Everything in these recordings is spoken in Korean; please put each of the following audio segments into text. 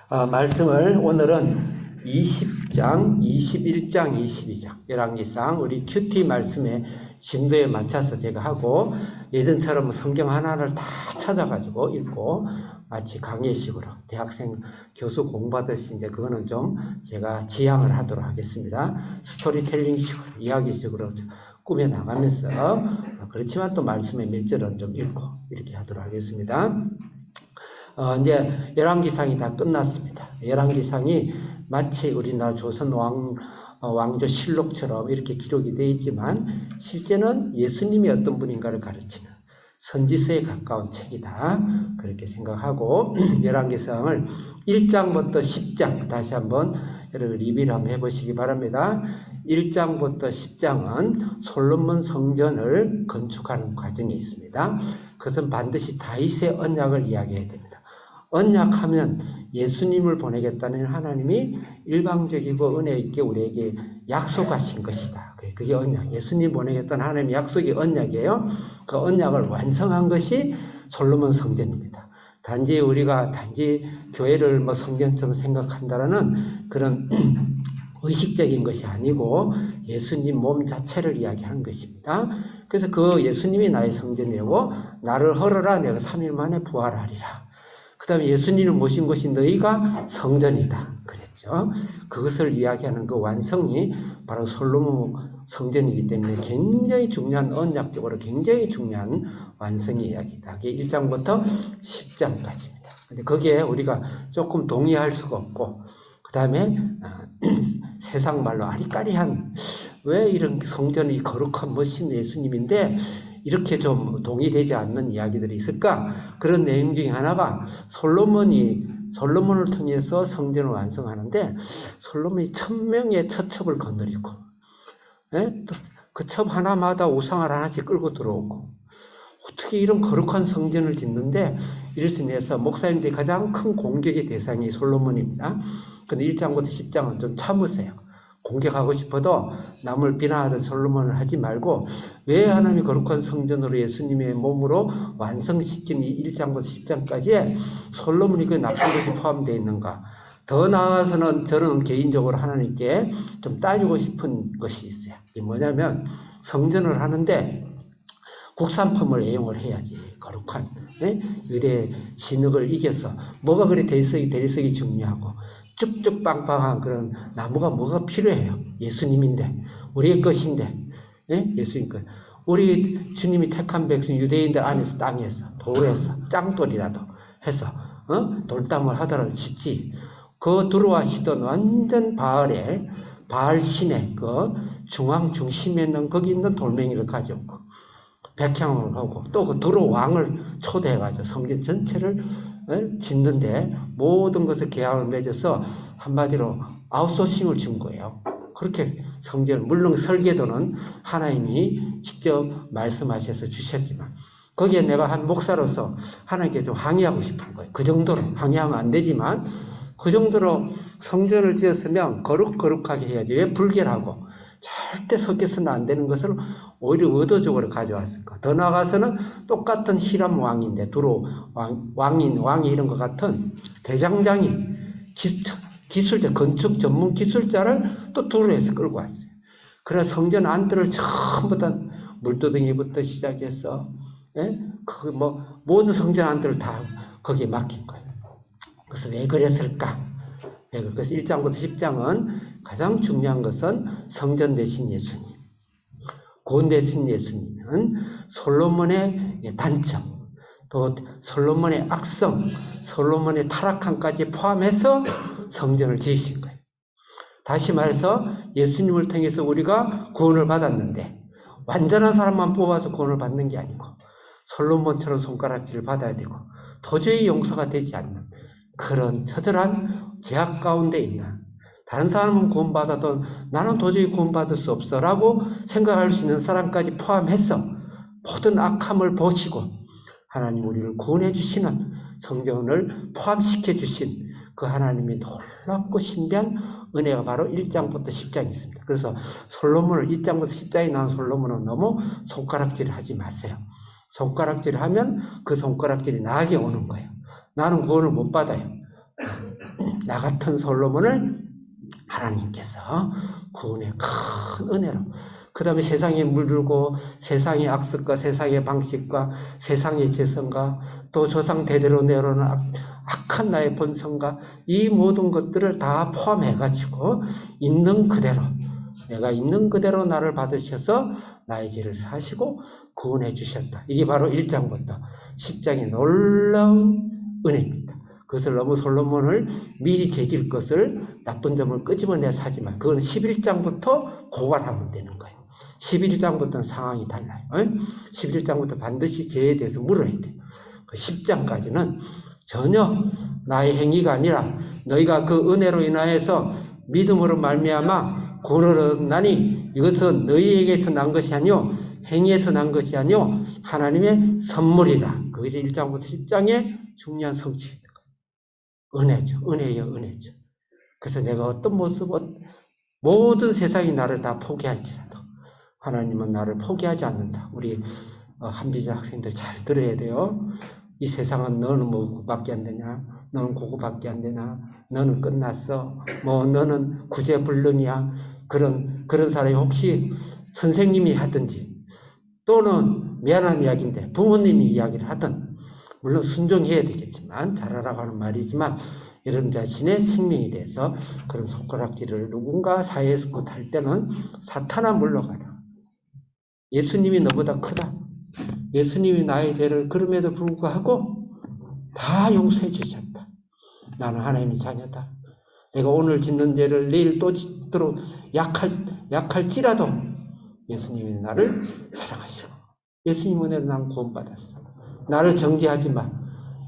말씀을 오늘은 20장, 21장, 22장 열왕기상 우리 큐티 말씀의 진도에 맞춰서 제가 하고, 예전처럼 성경 하나를 다 찾아가지고 읽고 마치 강의식으로 대학생 교수 공부하듯이 이제 그거는 좀 제가 지양을 하도록 하겠습니다. 스토리텔링식으로, 이야기식으로 꾸며나가면서, 그렇지만 또 말씀의 몇 절은 좀 읽고 이렇게 하도록 하겠습니다. 이제 열왕기상이 다 끝났습니다. 열왕기상이 마치 우리나라 조선 왕조 실록처럼 이렇게 기록이 되어 있지만, 실제는 예수님이 어떤 분인가를 가르치는 선지서에 가까운 책이다, 그렇게 생각하고 열왕기상을 1장부터 10장 다시 한번 여러분 리뷰를 한번 해보시기 바랍니다. 1장부터 10장은 솔로몬 성전을 건축하는 과정이 있습니다. 그것은 반드시 다윗의 언약을 이야기해야 됩니다. 언약하면 예수님을 보내겠다는 하나님이 일방적이고 은혜 있게 우리에게 약속하신 것이다. 그게 언약. 예수님 보내겠다는 하나님의 약속이 언약이에요. 그 언약을 완성한 것이 솔로몬 성전입니다. 단지 우리가 교회를 성전처럼 생각한다라는 그런 의식적인 것이 아니고 예수님 몸 자체를 이야기하는 것입니다. 그래서 그 예수님이 나의 성전이고 나를 헐어라 내가 3일 만에 부활하리라. 그 다음에 예수님을 모신 것이 너희가 성전이다 그랬죠. 그것을 이야기하는 그 완성이 바로 솔로몬 성전이기 때문에 굉장히 중요한, 언약적으로 굉장히 중요한 완성의 이야기다. 그게 1장부터 10장까지입니다. 근데 거기에 우리가 조금 동의할 수가 없고, 그 다음에 세상 말로 아리까리한, 왜 이런 성전이 거룩한 멋있는 예수님인데 이렇게 좀 동의되지 않는 이야기들이 있을까? 그런 내용 중에 하나가 솔로몬을 통해서 성전을 완성하는데, 솔로몬이 1000명의 처첩을 거느리고, 그 첩 하나마다 우상을 하나씩 끌고 들어오고, 어떻게 이런 거룩한 성전을 짓는데, 이래서 인해서 목사님들이 가장 큰 공격의 대상이 솔로몬입니다. 근데 1장부터 10장은 좀 참으세요. 공격하고 싶어도 남을 비난하던 솔로몬을 하지 말고, 왜 하나님이 거룩한 성전으로 예수님의 몸으로 완성시킨 이 1장부터 10장까지에 솔로몬이 그 나쁜 것이 포함되어 있는가? 더 나아가서는 저는 개인적으로 하나님께 좀 따지고 싶은 것이 있어요. 이게 뭐냐면, 성전을 하는데 국산품을 애용을 해야지. 거룩한 유대 진흙을 이겨서 뭐가 그리 대리석이 중요하고 쭉쭉 빵빵한 그런 나무가 뭐가 필요해요. 예수님인데, 우리의 것인데, 예수님 것. 우리 주님이 택한 백성 유대인들 안에서 땅에서 돌에서 짱돌이라도 해서 돌담을 하더라도 짓지. 그 들어와시던 완전 바알 신의 그 중앙 중심에 있는 거기 있는 돌멩이를 가져오고 백향을 하고, 또 그 두로 왕을 초대해가지고 성전 전체를 짓는데 모든 것을 계약을 맺어서 한마디로 아웃소싱을 준 거예요. 그렇게 성전을, 물론 설계도는 하나님이 직접 말씀하셔서 주셨지만, 거기에 내가 한 목사로서 하나님께 좀 항의하고 싶은 거예요. 그 정도로 항의하면 안 되지만 그 정도로 성전을 지었으면 거룩하게 해야지. 왜 불결하고 절대 섞여서는 안 되는 것을 오히려 의도적으로 가져왔을까? 더 나아가서는 똑같은 히람 왕인데, 두로 왕이 이런 것 같은 대장장이 기술자, 건축 전문 기술자를 또 두로에서 끌고 왔어요. 그래서 성전 안뜰을 전부 다 물두덩이부터 시작해서, 모든 성전 안뜰을 다 거기에 맡긴 거예요. 그래서 왜 그랬을까? 그래서 1장부터 10장은 가장 중요한 것은 성전 대신 예수님, 구원 대신 예수님은 솔로몬의 단점, 또 솔로몬의 악성, 솔로몬의 타락함까지 포함해서 성전을 지으신 거예요. 다시 말해서 예수님을 통해서 우리가 구원을 받았는데, 완전한 사람만 뽑아서 구원을 받는 게 아니고 솔로몬처럼 손가락질을 받아야 되고 도저히 용서가 되지 않는 그런 처절한 제약 가운데 있는, 다른 사람은 구원받아도 나는 도저히 구원받을 수 없어 라고 생각할 수 있는 사람까지 포함해서 모든 악함을 보시고 하나님 우리를 구원해 주시는 성전을 포함시켜 주신 그 하나님의 놀랍고 신비한 은혜가 바로 1장부터 10장이 있습니다. 그래서 솔로몬을 1장부터 10장이 나온 솔로몬은 너무 손가락질을 하지 마세요. 손가락질을 하면 그 손가락질이 나에게 오는 거예요. 나는 구원을 못 받아요. 나 같은 솔로몬을 하나님께서 구원의 큰 은혜로, 그 다음에 세상에 물들고 세상의 악습과 세상의 방식과 세상의 재성과 또 조상 대대로 내려오는 악한 나의 본성과 이 모든 것들을 다 포함해가지고 있는 그대로, 내가 있는 그대로 나를 받으셔서 나의 죄를 사시고 구원해 주셨다. 이게 바로 1장부터 10장의 놀라운 은혜입니다. 그것을 너무 솔로몬을 미리 죄질 것을, 나쁜 점을 끄집어내 사지만 그건 11장부터 고발하면 되는 거예요. 11장부터는 상황이 달라요. 11장부터 반드시 죄에 대해서 물어야 돼요. 10장까지는 전혀 나의 행위가 아니라 너희가 그 은혜로 인하여서 믿음으로 말미암아 구원을 얻나니 이것은 너희에게서 난 것이 아니요 행위에서 난 것이 아니요 하나님의 선물이라. 그것이 1장부터 10장의 중요한 성취입니다. 은혜죠. 은혜요, 은혜죠. 그래서 내가 어떤 모습, 모든 세상이 나를 다 포기할지라도 하나님은 나를 포기하지 않는다. 우리 한비자 학생들 잘 들어야 돼요. 이 세상은 너는 뭐 그밖에 안 되냐? 너는 그거밖에 안 되나? 너는 끝났어? 뭐 너는 구제불능이야? 그런 사람이 혹시 선생님이 하든지 또는 미안한 이야기인데 부모님이 이야기를 하든 물론 순종해야 되겠지만 잘하라고 하는 말이지만 여러분 자신의 생명에 대해서 그런 손가락질을 누군가 사회에서 못할 때는 사탄아 물러가라. 예수님이 너보다 크다. 예수님이 나의 죄를 그럼에도 불구하고 다 용서해 주셨다. 나는 하나님의 자녀다. 내가 오늘 짓는 죄를 내일 또 짓도록 약할지라도 예수님이 나를 사랑하시고 예수님 은혜로 난 구원받았어. 나를 정죄하지 마.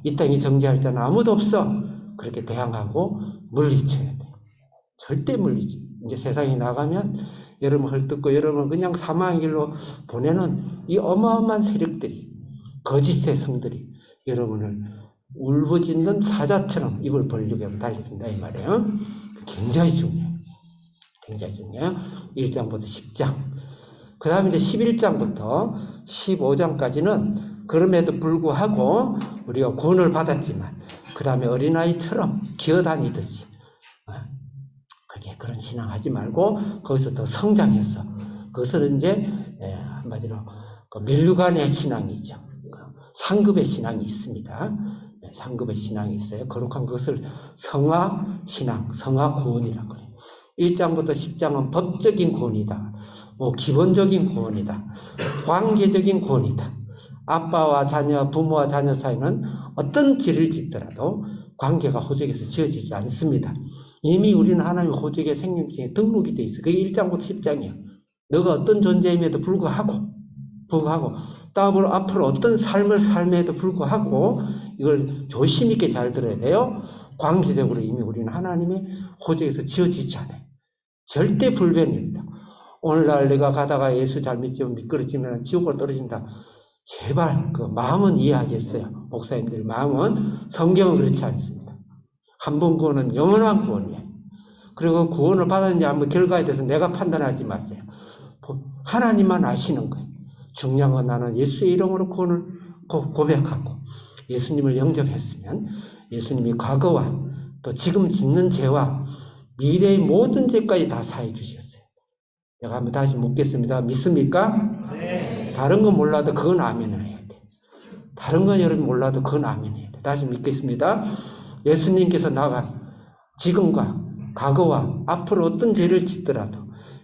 이 땅에 정죄할 자는 아무도 없어. 그렇게 대항하고 물리쳐야 돼. 절대 물리지. 이제 세상에 나가면 여러분 헐뜯고 여러분 그냥 사망의 길로 보내는 이 어마어마한 세력들이, 거짓의 성들이 여러분을 울부짖는 사자처럼 입을 벌리게 달려든다 이 말이에요. 굉장히 중요해요. 굉장히 중요해요. 1장부터 10장. 그 다음에 이제 11장부터 15장까지는 그럼에도 불구하고 우리가 구원을 받았지만 그 다음에 어린아이처럼 기어다니듯이 그런 신앙하지 말고 거기서 더 성장해서 그것을 이제 한마디로 면류관의 신앙이죠. 상급의 신앙이 있습니다. 상급의 신앙이 있어요. 거룩한 것을 성화신앙, 성화구원이라고 그래요. 1장부터 10장은 법적인 구원이다. 뭐 기본적인 구원이다. 관계적인 구원이다. 아빠와 자녀, 부모와 자녀 사이는 어떤 죄를 짓더라도 관계가 호적에서 지어지지 않습니다. 이미 우리는 하나님의 호적의 생명증에 등록이 되어 있어. 그게 1장부터 10장이에요. 너가 어떤 존재임에도 불구하고 앞으로 어떤 삶을 삶에도 불구하고 이걸 조심 있게 잘 들어야 돼요. 관계적으로 이미 우리는 하나님의 호적에서 지어지지 않아요. 절대 불변입니다. 오늘날 내가 가다가 예수 잘 믿지만 미끄러지면 지옥으로 떨어진다. 제발 그 마음은 이해하겠어요. 목사님들 마음은. 성경은 그렇지 않습니다. 한 번 구원은 영원한 구원이에요. 그리고 구원을 받았는지 한번 결과에 대해서 내가 판단하지 마세요. 하나님만 아시는 거예요. 중요한 건 나는 예수의 이름으로 구원을 고백하고 예수님을 영접했으면 예수님이 과거와 또 지금 짓는 죄와 미래의 모든 죄까지 다 사해 주셨어요. 내가 한번 다시 묻겠습니다. 믿습니까? 네. 다른 건 몰라도 그건 아멘을 해야 돼. 다른 건 여러분 몰라도 그건 아멘 해야 돼. 다시 믿겠습니다. 예수님께서 나가 지금과 과거와 앞으로 어떤 죄를 짓더라도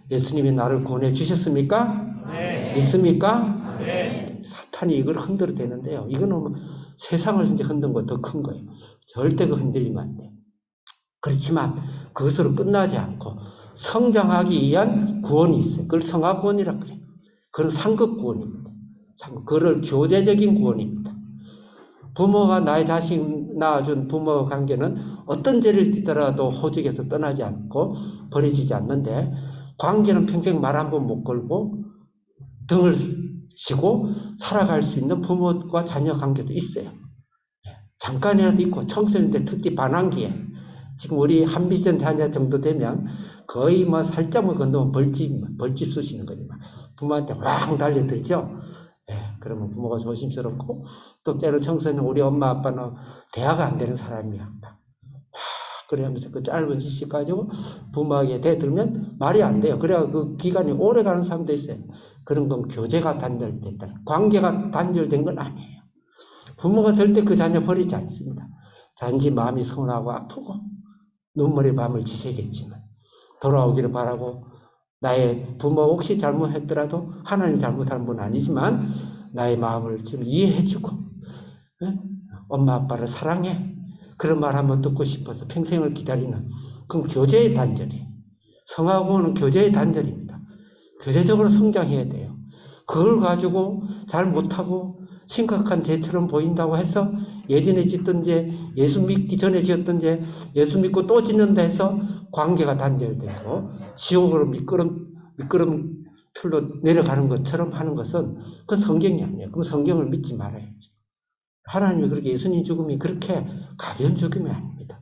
예수님이 나를 구원해 주셨습니까? 네. 믿습니까? 네. 사탄이 이걸 흔들어 대는데요. 이거는 세상을 진짜 흔든 거 더 큰 거예요. 절대 그 흔들리면 안 돼요. 그렇지만 그것으로 끝나지 않고 성장하기 위한 구원이 있어요. 그걸 성화구원이라고 그래요. 그건 상급 구원입니다. 그걸 교제적인 구원입니다. 부모가 나의 자식 낳아준 부모 관계는 어떤 죄를 짓더라도 호적에서 떠나지 않고 버려지지 않는데 관계는 평생 말 한 번 못 걸고 등을 치고 살아갈 수 있는 부모과 자녀 관계도 있어요. 잠깐이라도 있고 청소년 때 특히 반항기에 지금 우리 한비전 자녀 정도 되면 거의 뭐 살짝만 건너면 벌집 쑤시는 거지만 부모한테 왕 달려들죠. 그러면 부모가 조심스럽고 또 때로 청소년 우리 엄마 아빠는 대화가 안 되는 사람이야. 그러면서 그 짧은 지식 가지고 부모에게 대들면 말이 안 돼요. 그래야 그 기간이 오래 가는 사람도 있어요. 그런 건 교제가 단절됐다. 관계가 단절된 건 아니에요. 부모가 절대 그 자녀 버리지 않습니다. 단지 마음이 서운하고 아프고 눈물의 밤을 지새겠지만 돌아오기를 바라고 나의 부모 혹시 잘못했더라도 하나님 잘못한 분 아니지만 나의 마음을 좀 이해해주고 엄마 아빠를 사랑해 그런 말 한번 듣고 싶어서 평생을 기다리는 그건 교제의 단절이에요. 성화고는 교제의 단절입니다. 교제적으로 성장해야 돼요. 그걸 가지고 잘 못하고 심각한 죄처럼 보인다고 해서 예전에 짓던 죄, 예수 믿기 전에 지었던 죄, 예수 믿고 또 짓는다 해서 관계가 단절되고 지옥으로 미끄럼 틀로 내려가는 것처럼 하는 것은 그건 성경이 아니에요. 그럼 성경을 믿지 말아야죠. 하나님이 그렇게 예수님 죽음이 그렇게 가벼운 죽음이 아닙니다.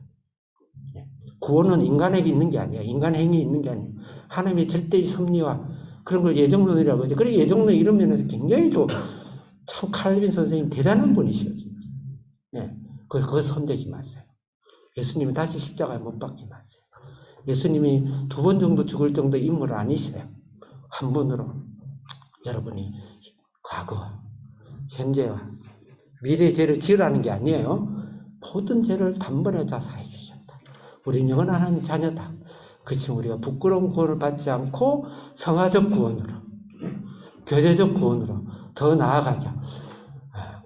구원은 인간에게 있는 게 아니에요. 인간의 행위에 있는 게 아니에요. 하나님의 절대의 섭리와 그런 걸 예정론이라고 하죠. 그래 예정론 이러면 굉장히 참 칼빈 선생님 대단한 분이시죠. 네. 그거 손대지 마세요. 예수님이 다시 십자가에 못 박지 마세요. 예수님이 2번 정도 죽을 정도 인물 아니세요. 한 번으로 여러분이 과거, 현재와 미래 죄를 지으라는 게 아니에요. 모든 죄를 단번에 다 사해 주셨다. 우리는 영원한 하나님 자녀다. 그렇지만 우리가 부끄러운 구원을 받지 않고 성화적 구원으로, 교제적 구원으로 더 나아가자.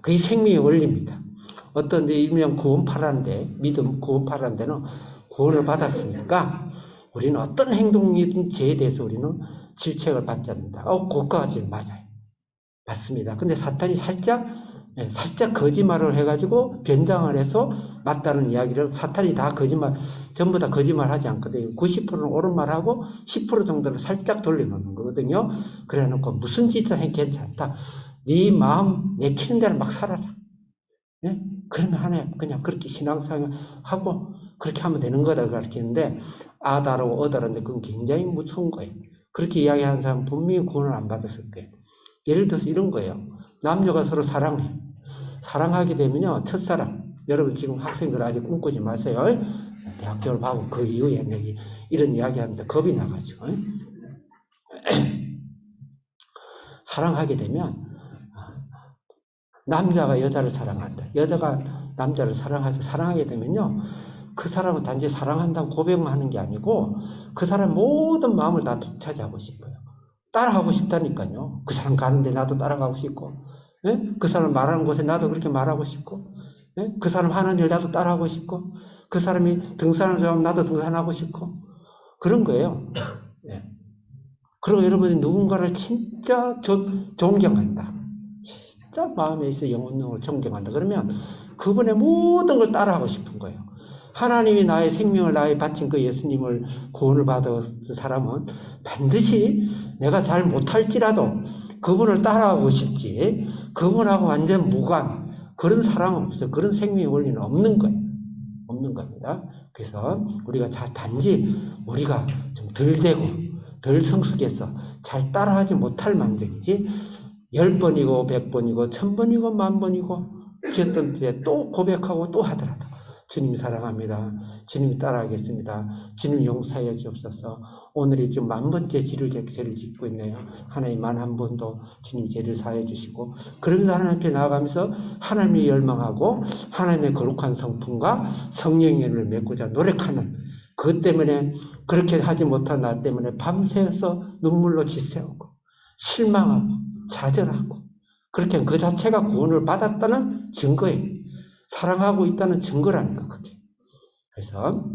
그게 생명의 원리입니다. 어떤 데 일명 구원파라는데, 믿음 구원파라는 데는 구원을 받았으니까 우리는 어떤 행동이든 죄에 대해서 우리는 질책을 받지 않는다. 그것까지는 맞아요. 맞습니다. 근데 사탄이 살짝 거짓말을 해가지고 변장을 해서 맞다는 이야기를 사탄이 다 거짓말, 전부 다 거짓말 하지 않거든요. 90%는 옳은 말하고 10% 정도는 살짝 돌려놓는 거거든요. 그래 놓고 무슨 짓을 해도 괜찮다. 네 마음 내키는 대로 막 살아라. 예? 그러면 하나님 그냥 그렇게 신앙생활 하고 그렇게 하면 되는 거다 가르치는데 아다라고 어다라는데 그건 굉장히 무서운 거예요. 그렇게 이야기하는 사람은 분명히 구원을 안 받았을 거예요. 예를 들어서 이런 거예요. 남녀가 서로 사랑해. 사랑하게 되면요, 첫사랑. 여러분 지금 학생들 아직 꿈꾸지 마세요. 대학 졸업하고 그 이후에 이런 이야기 합니다. 겁이 나가죠. 사랑하게 되면 남자가 여자를 사랑한다. 여자가 남자를 사랑하게 되면요, 그 사람은 단지 사랑한다고 고백만 하는 게 아니고 그 사람 모든 마음을 다 독차지하고 싶어요. 따라가고 싶다니까요. 그 사람 가는데 나도 따라가고 싶고, 그 사람 말하는 곳에 나도 그렇게 말하고 싶고, 그 사람 하는 일 나도 따라하고 싶고, 그 사람이 등산을 좋아하면 나도 등산하고 싶고, 그런 거예요. 그리고 여러분이 누군가를 진짜 존경한다. 진짜 마음에 있어 영혼으로 존경한다. 그러면 그분의 모든 걸 따라하고 싶은 거예요. 하나님이 나의 생명을 나의 바친 그 예수님을 구원을 받은 사람은 반드시 내가 잘 못할지라도 그분을 따라하고 싶지 그분하고 완전 무관 그런 사랑은 없어요. 그런 생명의 원리는 없는 거예요. 없는 겁니다. 그래서 우리가 단지 우리가 좀 덜 되고 덜 성숙해서 잘 따라하지 못할 망정이지 10번이고 100번이고 1000번이고 10,000번이고 지었던 때 또 고백하고 또 하더라도 주님 사랑합니다. 주님 따라하겠습니다. 주님 용서해 주옵소서. 오늘이 지금 10,000번째 죄를 짓고 있네요. 하나님 11,000번도 주님 죄를 사해 주시고 그러면서 하나님 앞에 나아가면서 하나님이 열망하고 하나님의 거룩한 성품과 성령의 연을 맺고자 노력하는 그것 때문에 그렇게 하지 못한 나 때문에 밤새서 눈물로 지새우고 실망하고 좌절하고 그렇게 그 자체가 구원을 받았다는 증거예요. 사랑하고 있다는 증거라는 거, 그게. 그래서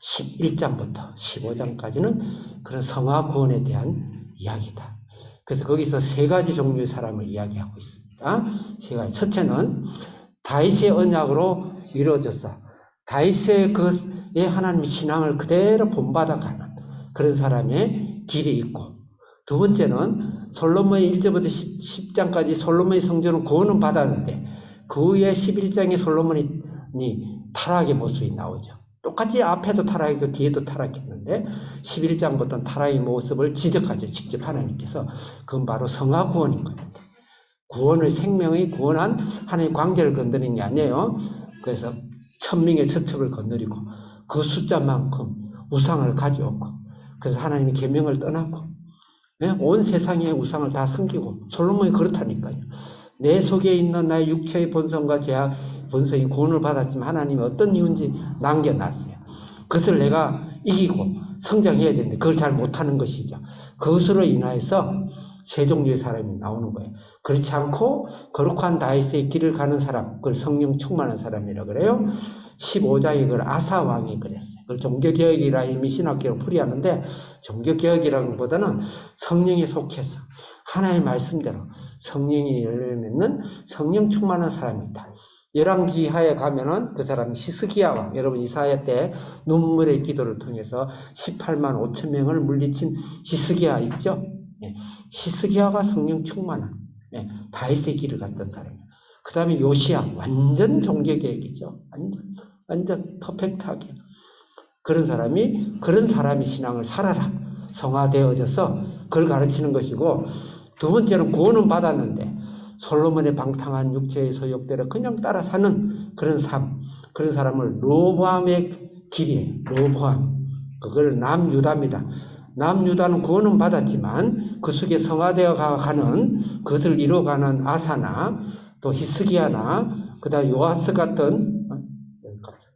11장부터 15장까지는 그런 성화 구원에 대한 이야기다. 그래서 거기서 3가지 종류의 사람을 이야기하고 있습니다. 3가지. 첫째는 다윗의 언약으로 이루어져서 다윗의 그의 하나님 신앙을 그대로 본받아가는 그런 사람의 길이 있고, 두 번째는 솔로몬의 1절부터 10장까지 솔로몬의 성전은 구원은 받았는데 그 후에 11장에 솔로몬이 타락의 모습이 나오죠. 똑같이 앞에도 타락이고 뒤에도 타락했는데 11장부터는 타락의 모습을 지적하죠. 직접 하나님께서. 그건 바로 성화 구원인 겁니다. 구원의 생명의 구원한 하나님의 관계를 건드리는 게 아니에요. 그래서 천명의 처첩을 건드리고 그 숫자만큼 우상을 가져오고, 그래서 하나님의 계명을 떠나고, 온 세상의 우상을 다 섬기고, 솔로몬이 그렇다니까요. 내 속에 있는 나의 육체의 본성과 제약 본성이 구원을 받았지만 하나님이 어떤 이유인지 남겨놨어요. 그것을 내가 이기고 성장해야 되는데 그걸 잘 못하는 것이죠. 그것으로 인하여서 세 종류의 사람이 나오는 거예요. 그렇지 않고 거룩한 다윗의 길을 가는 사람, 그걸 성령 충만한 사람이라고 그래요. 15장에 그걸 아사 왕이 그랬어요. 그걸 종교개혁이라 이미 신학계로 풀이하는데, 종교개혁이라는 것보다는 성령에 속해서 하나님의 말씀대로 성령이 열매 맺는 성령 충만한 사람이다. 열왕기하에 가면은 그 사람이 히스기야 왕, 여러분 이사야 때 눈물의 기도를 통해서 18만 5천 명을 물리친 히스기야 있죠? 히스기야가 성령 충만한 다윗의 길을 갔던 사람이에요. 그 다음에 요시야, 완전 종교개혁이죠. 완전 퍼펙트하게. 그런 사람이 신앙을 살아라. 성화되어져서 그걸 가르치는 것이고, 두 번째는 구원은 받았는데 솔로몬의 방탕한 육체의 소욕대로 그냥 따라 사는 그런 삶, 그런 사람을 로보암의 길이에요. 로보암. 그걸 남유다입니다. 남유다는 구원은 받았지만 그 속에 성화되어 가는 그것을 이루어가는 아사나 또 히스기야나 그다음 요아스 같은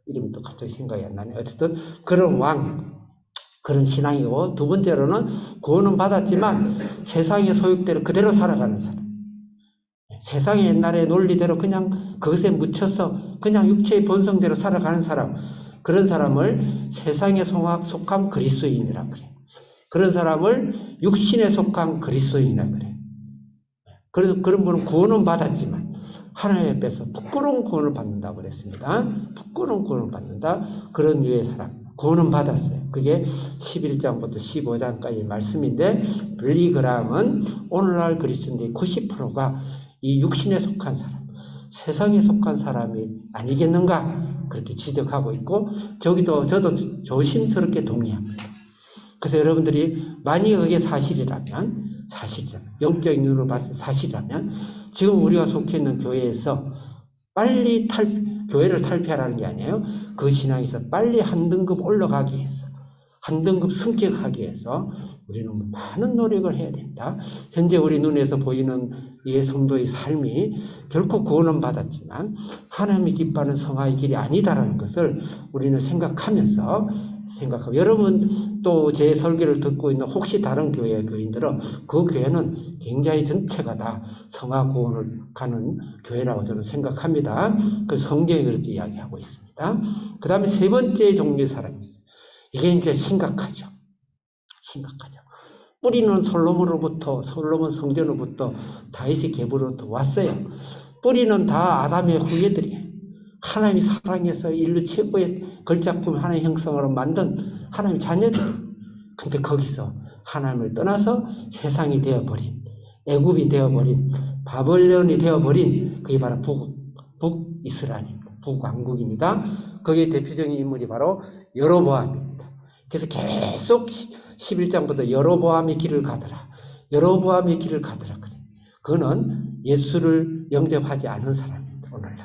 이름도 갑자기 생각이 안 나네. 어쨌든 그런 왕, 그런 신앙이고, 두 번째로는 구원은 받았지만 세상의 소욕대로 그대로 살아가는 사람. 세상의 옛날의 논리대로 그냥 그것에 묻혀서 그냥 육체의 본성대로 살아가는 사람, 그런 사람을 세상에 속한 그리스도인이라 그래요. 그런 사람을 육신에 속한 그리스도인이라 그래요. 그래서 그런 분은 구원은 받았지만 하나님 앞에서 부끄러운 구원을 받는다고 그랬습니다. 부끄러운 구원을 받는다. 그런 류의 사람. 구원은 받았어요. 그게 11장부터 15장까지 말씀인데, 빌리그람은 오늘날 그리스도인들의 90%가 이 육신에 속한 사람, 세상에 속한 사람이 아니겠는가 그렇게 지적하고 있고, 저도 조심스럽게 동의합니다. 그래서 여러분들이 만약에 그게 사실이라면, 영적인 눈으로 봤을 때 사실이라면, 지금 우리가 속해 있는 교회에서 빨리 교회를 탈피하라는 게 아니에요. 그 신앙에서 빨리 한 등급 올라가기 위해서, 한 등급 승격하기 위해서 우리는 많은 노력을 해야 된다. 현재 우리 눈에서 보이는 이 성도의 삶이 결코 구원은 받았지만 하나님이 기뻐하는 성화의 길이 아니다라는 것을 우리는 생각하고, 여러분 또 제 설교를 듣고 있는 혹시 다른 교회의 교인들은 그 교회는 굉장히 전체가 다 성화 구원을 가는 교회라고 저는 생각합니다. 그 성경이 그렇게 이야기하고 있습니다. 그 다음에 세 번째 종류의 사람이 있어요. 이게 이제 심각하죠. 뿌리는 솔로몬 성전으로부터 다윗의 계보로부터 왔어요. 뿌리는 다 아담의 후예들이에요. 하나님이 사랑해서 인류 최고의 걸작품 하나의 형성으로 만든 하나님의 자녀들이에요. 근데 거기서 하나님을 떠나서 세상이 되어버린, 애굽이 되어버린, 바벨론이 되어버린, 그게 바로 북이스라엘입니다. 북왕국입니다. 거기에 대표적인 인물이 바로 여로보암입니다. 그래서 계속 11장부터 여로보암의 길을 가더라. 그래. 그거는 예수를 영접하지 않은 사람입니다. 오늘날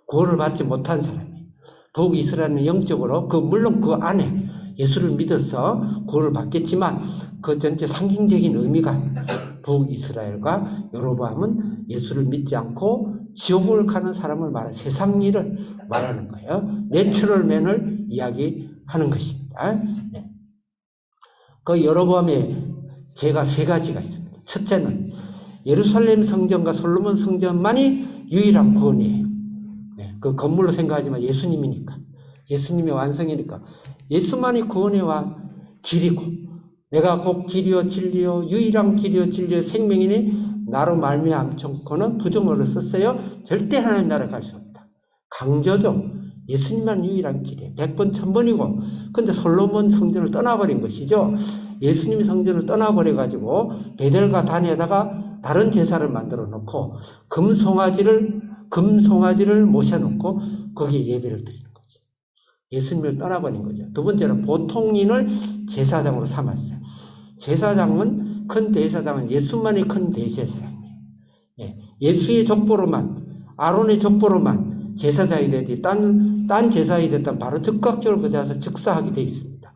구원을 받지 못한 사람이에요. 북이스라엘은 영적으로 물론 그 안에 예수를 믿어서 구원을 받겠지만 그 전체 상징적인 의미가 북이스라엘과 여로보암은 예수를 믿지 않고 지옥을 가는 사람을 말하는 세상 일을 말하는 거예요. 내추럴맨을 이야기하는 것입니다. 그 여로보암에 죄가 세 가지가 있습니다. 첫째는 예루살렘 성전과 솔로몬 성전만이 유일한 구원이에요. 그 건물로 생각하지만 예수님이니까, 예수님이 완성이니까 예수만이 구원의 길이고, 내가 곧 길이요 진리요 유일한 길이요 진리요 생명이니 나로 말미암고는 부정어를 썼어요. 절대 하나님 나라에 갈 수 없다. 강조죠. 예수님만 유일한 길이에요. 100번 1000번이고, 근데 솔로몬 성전을 떠나버린 것이죠. 예수님이 성전을 떠나버려가지고 베델과 단에다가 다른 제사를 만들어 놓고 금송아지를 모셔놓고 거기에 예배를 드리는 거죠. 예수님을 떠나버린 거죠. 두 번째는 보통인을 제사장으로 삼았어요. 큰 대제사장은 예수만이 큰 대제사장이에요. 예수의 족보로만, 아론의 족보로만 제사장이 되지 딴 제사장이 됐다면 바로 즉각적으로 그 자리에서 즉사하게 되어 있습니다.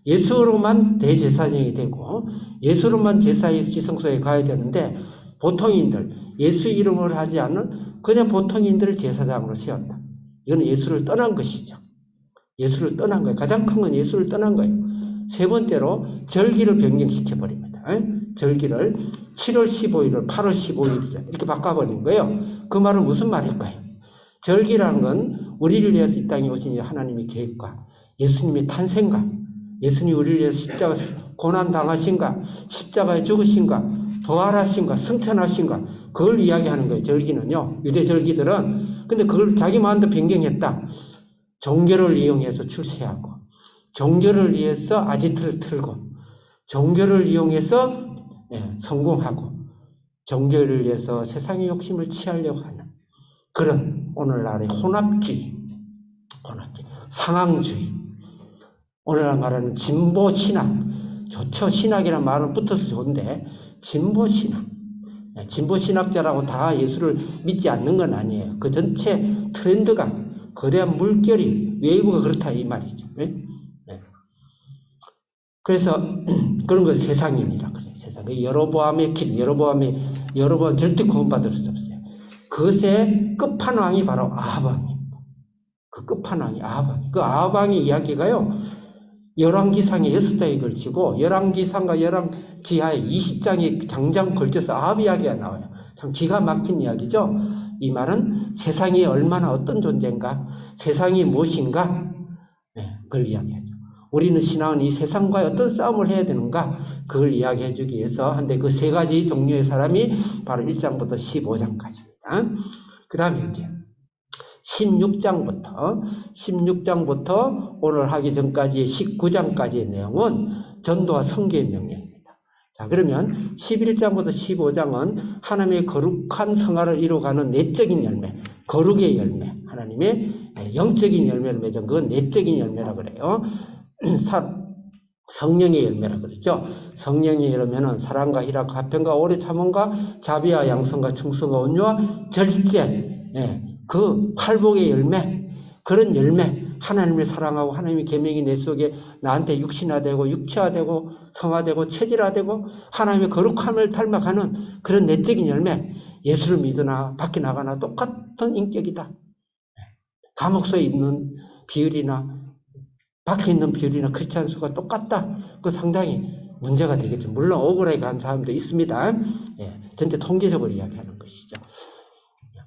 예수로만 대제사장이 되고 예수로만 제사의 지성소에 가야 되는데 보통인들, 예수 이름을 하지 않는 그냥 보통인들을 제사장으로 세웠다. 이건 예수를 떠난 것이죠. 예수를 떠난 거예요. 가장 큰 건 예수를 떠난 거예요. 세 번째로 절기를 변경시켜버립니다. 절기를 7월 15일을 8월 15일이라 이렇게 바꿔버린 거예요. 그 말은 무슨 말일까요? 절기라는 건 우리를 위해서 이 땅에 오신 하나님의 계획과 예수님의 탄생과 예수님이 우리를 위해서 십자가 고난당하신가, 십자가에 죽으신가, 부활하신가, 승천하신가, 그걸 이야기하는 거예요. 절기는요. 유대 절기들은. 근데 그걸 자기 마음대로 변경했다. 종교를 이용해서 출세하고, 종교를 위해서 아지트를 틀고, 종교를 이용해서 성공하고, 종교를 위해서 세상의 욕심을 취하려고 하는 그런 오늘날의 혼합주의, 상황주의, 오늘날 말하는 진보신학, 좋죠. 신학이라는 말은 붙어서 좋은데 진보신학, 진보신학자라고 다 예수를 믿지 않는 건 아니에요. 그 전체 트렌드가 거대한 물결이 웨이브가 그렇다 이 말이죠. 그래서 그런 거 세상인이라 그래요. 세상. 여로보암의 길, 여로보암 절대 구원받을 수 없어요. 그것의 끝판왕이 바로 아합왕입니다. 그 끝판왕이 아합왕. 그 아합왕의 이야기가요. 열왕기상에 6장에 걸치고 열왕기상과 열왕기하에 20장에 장장 걸쳐서 아합 이야기가 나와요. 참 기가 막힌 이야기죠. 이 말은 세상이 얼마나 어떤 존재인가, 세상이 무엇인가, 그걸 이야기하죠. 우리는 신앙은 이 세상과 어떤 싸움을 해야 되는가, 그걸 이야기해 주기 위해서 한데 그 세 가지 종류의 사람이 바로 1장부터 15장까지입니다. 그 다음에 이제 16장부터 오늘 하기 전까지의 19장까지의 내용은 전도와 선교의 명령입니다. 자, 그러면 11장부터 15장은 하나님의 거룩한 성화를 이루어가는 내적인 열매, 거룩의 열매, 하나님의 영적인 열매를 맺은 그건 내적인 열매라고 그래요. 성령의 열매라고 그러죠. 성령의 열매는 사랑과 희락, 화평과 오래 참음과 자비와 양성과 충성과 온유와 절제, 그 팔복의 열매, 그런 열매, 하나님을 사랑하고 하나님의 계명이 내 속에 나한테 육신화되고 육체화되고 성화되고 체질화되고 하나님의 거룩함을 닮아가는 그런 내적인 열매, 예수를 믿으나 밖에 나가나 똑같은 인격이다. 감옥소에 있는 비율이나 밖에 있는 비율이나 크리스찬 수가 똑같다. 그 상당히 문제가 되겠죠. 물론 억울하게 간 사람도 있습니다. 전체 통계적으로 이야기하는 것이죠.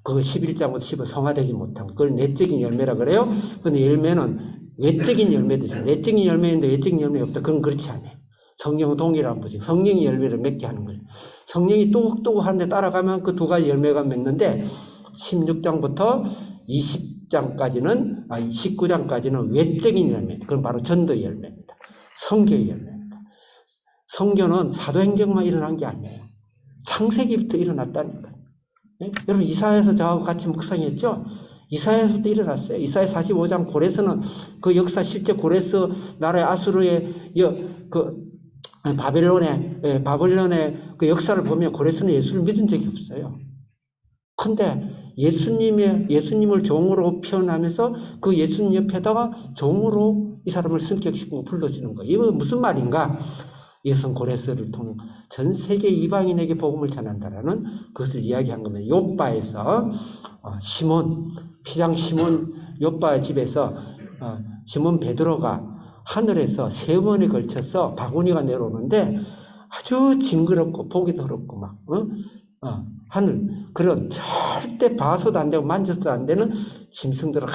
그거 11장부터 15 성화되지 못한 거. 그걸 내적인 열매라 그래요. 근데 열매는 외적인 열매듯이 내적인 열매인데 외적인 열매 없다. 그건 그렇지 않아요. 성경은 동일한 거지. 성령이 열매를 맺게 하는 거예요. 성령이 또욱또욱 하는데 따라가면 그 두 가지 열매가 맺는데 16장부터 19장까지는 외적인 열매. 그건 바로 전도의 열매입니다. 선교의 열매입니다. 선교는 사도행전만 일어난 게 아니에요. 창세기부터 일어났다니까. 여러분 이사야에서 저하고 같이 묵상했죠? 이사야에서부터 일어났어요. 이사야 45장 고레스는 그 역사 실제 고레스 나라의 아수르의 바벨론의 그 역사를 보면 고레스는 예수를 믿은 적이 없어요. 근데 예수님을 종으로 표현하면서 그 예수님 옆에다가 종으로 이 사람을 승격시키고 불러주는 거예요. 이거 무슨 말인가? 예수는 고레스를 통해 전 세계 이방인에게 복음을 전한다라는 그것을 이야기한 겁니다. 욥바에서 피장 시몬 욥바의 집에서 시몬 베드로가 하늘에서 3번에 걸쳐서 바구니가 내려오는데 아주 징그럽고 보기 더럽고 막 하늘 그런 절대 봐서도 안 되고 만져서도 안 되는 짐승들을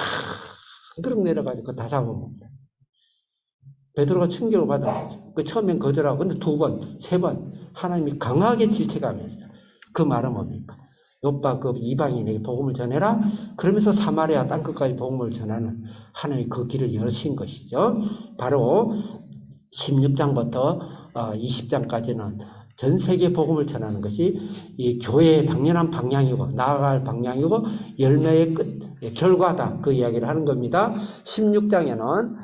한그릇 내려가지고 다 잡아먹는다. 베드로가 충격을 받았어요. 처음엔 거절하고, 근데 2번, 3번, 하나님이 강하게 질책하면서. 그 말은 뭡니까? 욥바 그 이방인에게 복음을 전해라. 그러면서 사마리아 땅끝까지 복음을 전하는 하나님이 그 길을 여신 것이죠. 바로 16장부터 20장까지는 전 세계 복음을 전하는 것이 이 교회의 당연한 방향이고, 나아갈 방향이고, 열매의 결과다. 그 이야기를 하는 겁니다. 16장에는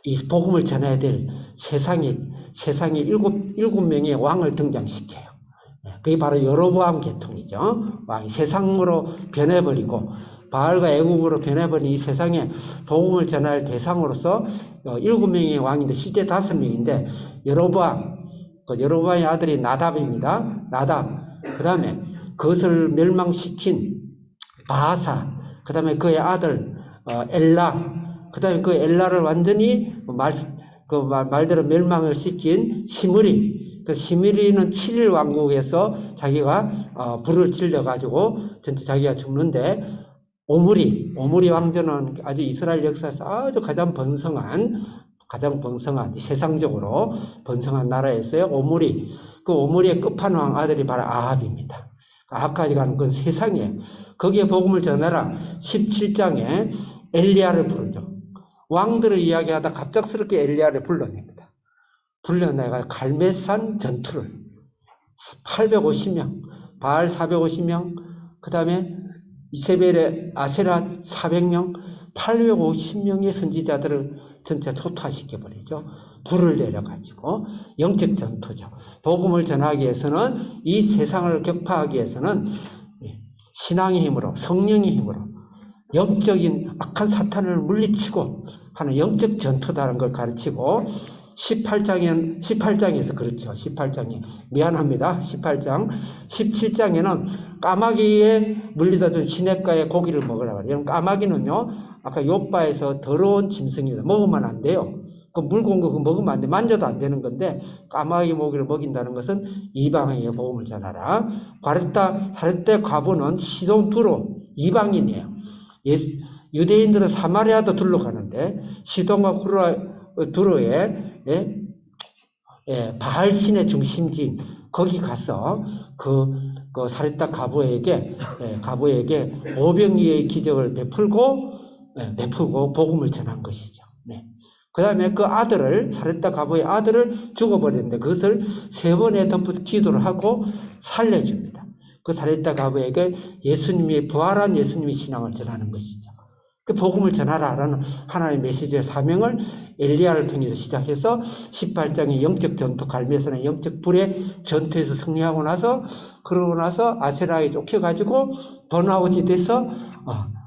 이 복음을 전해야 될 세상에 일곱 명의 왕을 등장시켜요. 그게 바로 여로보암 계통이죠. 왕이 세상으로 변해버리고 바알과 애국으로 변해버린 이 세상에 복음을 전할 대상으로서 7명의 왕인데 실제 5명인데 여로보암의 아들이 나답입니다. 나답. 그 다음에 그것을 멸망시킨 바하사. 그 다음에 그의 아들 엘라. 그 다음에 그 엘라를 완전히 말대로 멸망을 시킨 시므리. 그 시므리는 7일 왕국에서 자기가 불을 질러가지고 전체 자기가 죽는데 오므리 왕조는 아주 이스라엘 역사에서 아주 가장 번성한 세상적으로 번성한 나라였어요. 오므리. 그 오므리의 끝판왕 아들이 바로 아합입니다. 아합까지 가는 건 세상이에요. 거기에 복음을 전하라 17장에 엘리야를 부르죠. 왕들을 이야기하다 갑작스럽게 엘리야를 불러냅니다. 불러내가 갈멜산 전투를 850명, 바알 450명, 그 다음에 이세벨의 아세라 400명, 850명의 선지자들을 전체 초토화시켜버리죠. 불을 내려가지고 영적 전투죠. 복음을 전하기 위해서는 이 세상을 격파하기 위해서는 신앙의 힘으로 성령의 힘으로 영적인 악한 사탄을 물리치고 하는 영적 전투다라는 걸 가르치고 18장에서 그렇죠. 18장에 미안합니다. 18장 17장에는 까마귀에 물리다 준 시냇가의 고기를 먹으라 그래요. 까마귀는요 아까 욥바에서 더러운 짐승이다. 먹으면 안 돼요. 그 물고 온 거 먹으면 안 돼. 만져도 안 되는 건데 까마귀 모기를 먹인다는 것은 이방인의 복음을 전하라. 사렙대 과부는 시돈 두로 이방인이에요. 유대인들은 사마리아도 둘러가는데 시돈과 두로의 바알 신의 중심지인 거기 가서 그 사렙다 과부에게 오병이의 기적을 베풀고 복음을 전한 것이죠. 네. 그 다음에 그 아들을, 사렙다 과부의 아들을 죽어버렸는데 그것을 3번에 덮어 기도를 하고 살려줍니다. 그 사렙다 과부에게 예수님이 부활한 예수님의 신앙을 전하는 것이죠. 그 복음을 전하라라는 하나님의 메시지의 사명을 엘리야를 통해서 시작해서 18장의 영적 전투, 갈멜산의 영적 불의 전투에서 승리하고 나서 그러고 나서 아세라에 쫓겨가지고 번아웃이 돼서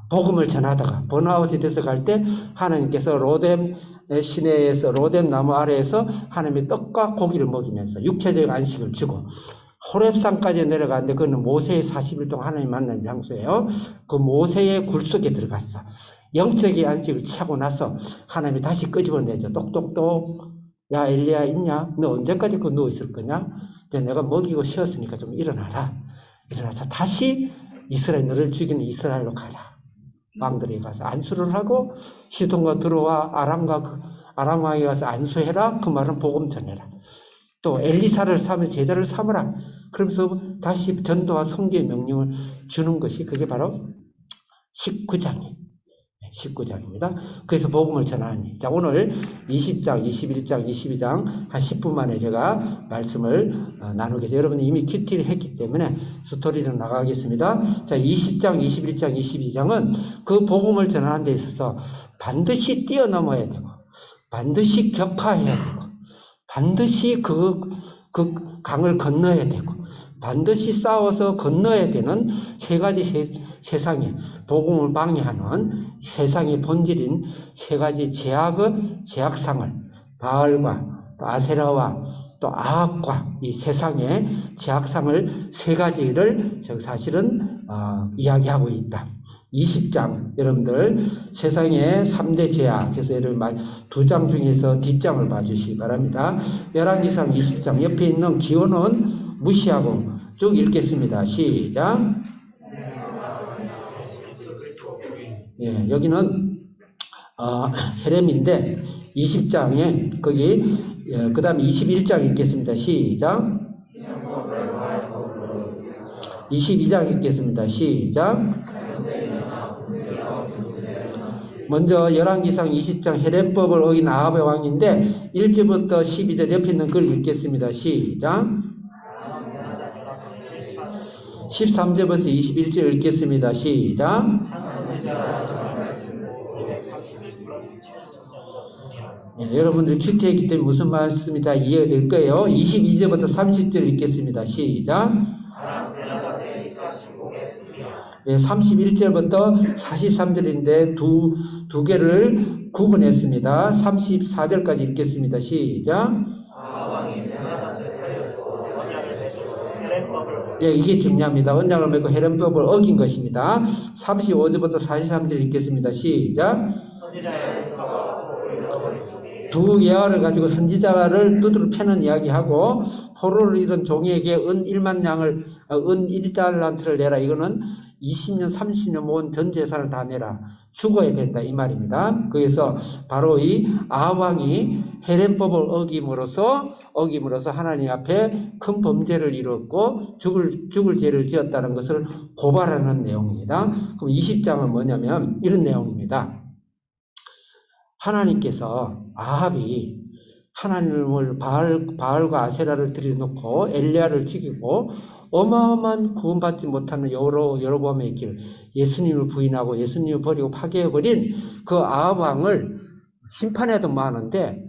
복음을 전하다가 번아웃이 돼서 갈 때 하나님께서 로뎀 시내에서 로뎀 나무 아래에서 하나님의 떡과 고기를 먹이면서 육체적 안식을 주고 호렙산까지 내려가는데 그거는 모세의 40일 동안 하나님 만난 장소예요. 그 모세의 굴 속에 들어갔어. 영적인 안식을 취하고 나서 하나님이 다시 끄집어내죠. 똑똑똑. 야 엘리야 있냐? 너 언제까지 그 누워있을 거냐? 이제 내가 먹이고 쉬었으니까 좀 일어나라. 일어나서 다시 이스라엘 너를 죽이는 이스라엘로 가라. 왕들이 가서 안수를 하고 시돈과 두로와 아람 왕이 가서 안수해라. 그 말은 복음 전해라. 또 엘리사를 삼으면서 제자를 삼으라. 그러면서 다시 전도와 선교의 명령을 주는 것이 그게 바로 19장입니다. 그래서 복음을 전하니. 자, 오늘 20장, 21장, 22장 한 10분 만에 제가 말씀을 나누겠습니다. 여러분이 이미 큐티를 했기 때문에 스토리를 나가겠습니다. 자, 20장, 21장, 22장은 그 복음을 전하는 데 있어서 반드시 뛰어넘어야 되고 반드시 격파해야 되고 반드시 그 강을 건너야 되고 반드시 싸워서 건너야 되는 3가지 세상에 복음을 방해하는 세상의 본질인 3가지 제약상을 바알과 또 아세라와 또 아합과 이 세상의 제약상을 3가지를 사실은 이야기하고 있다. 20장 여러분들 세상의 3대 제약 그래서 여러분 2장 중에서 뒷장을 봐주시기 바랍니다. 열왕기상 20장 옆에 있는 기원은 무시하고 쭉 읽겠습니다. 시작. 예, 여기는 헤렘인데 20장에 거기 그 다음에 21장 읽겠습니다. 시작. 22장 읽겠습니다. 시작. 먼저 열왕기상 20장 헤렘법을 어긴 아합의 왕인데 1절부터 12절 옆에 있는 글 읽겠습니다. 시작. 13절부터 21절 읽겠습니다. 시작. 예, 여러분들 큐티했기 때문에 무슨 말씀이 다 이해가 될 거예요. 22절부터 30절 읽겠습니다. 시작. 예, 31절부터 43절인데 두 개를 구분했습니다. 34절까지 읽겠습니다. 시작. 예, 이게 중요합니다. 언약을 맺고 헤렘법을 어긴 것입니다. 35절부터 43절 읽겠습니다. 시작. 두 예화를 가지고 선지자를 두드러 패는 이야기하고 포로를 잃은 종에게 은 1만 양을 은 1달란트를 내라. 이거는 20년 30년 모은 전 재산을 다 내라. 죽어야 된다 이 말입니다. 그래서 바로 이 아합왕이 헤렘법을 어김으로써 하나님 앞에 큰 범죄를 이뤘고 죽을 죄를 지었다는 것을 고발하는 내용입니다. 그럼 20장은 뭐냐면 이런 내용입니다. 하나님께서 아합이 하나님을 바알과 아세라를 들여놓고 엘리야를 죽이고 어마어마한 구원받지 못하는 여로보암의 길, 예수님을 부인하고 예수님을 버리고 파괴해버린 그 아합 왕을 심판해도 많은데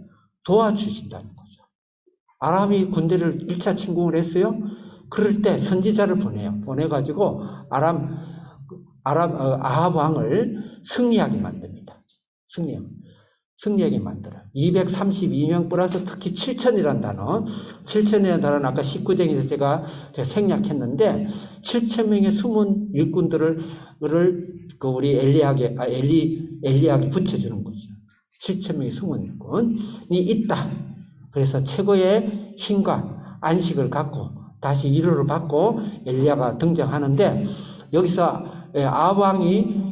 도와주신다는 거죠. 아람이 군대를 1차 침공을 했어요. 그럴 때 선지자를 보내가지고 아합 왕을 승리하게 만듭니다. 승리하게 만들어요. 232명 플러스 특히 7천이라는 단어. 7천이라는 단어는 아까 19장에서 제가 생략했는데 7천명의 숨은 일꾼들을 우리 엘리야에게 붙여주는 거죠. 7천명의 숨은 일꾼이 있다. 그래서 최고의 힘과 안식을 갖고 다시 위로를 받고 엘리야가 등장하는데 여기서 아합 왕이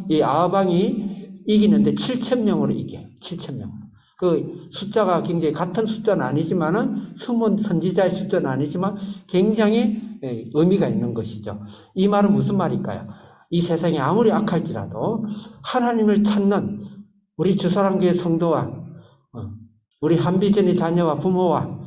이기는데 7,000명으로 이겨요. 7,000명. 그 숫자가 굉장히 같은 숫자는 아니지만은 숨은 선지자의 숫자는 아니지만 굉장히 의미가 있는 것이죠. 이 말은 무슨 말일까요? 이 세상이 아무리 악할지라도 하나님을 찾는 우리 주사랑교회 성도와 우리 한비전의 자녀와 부모와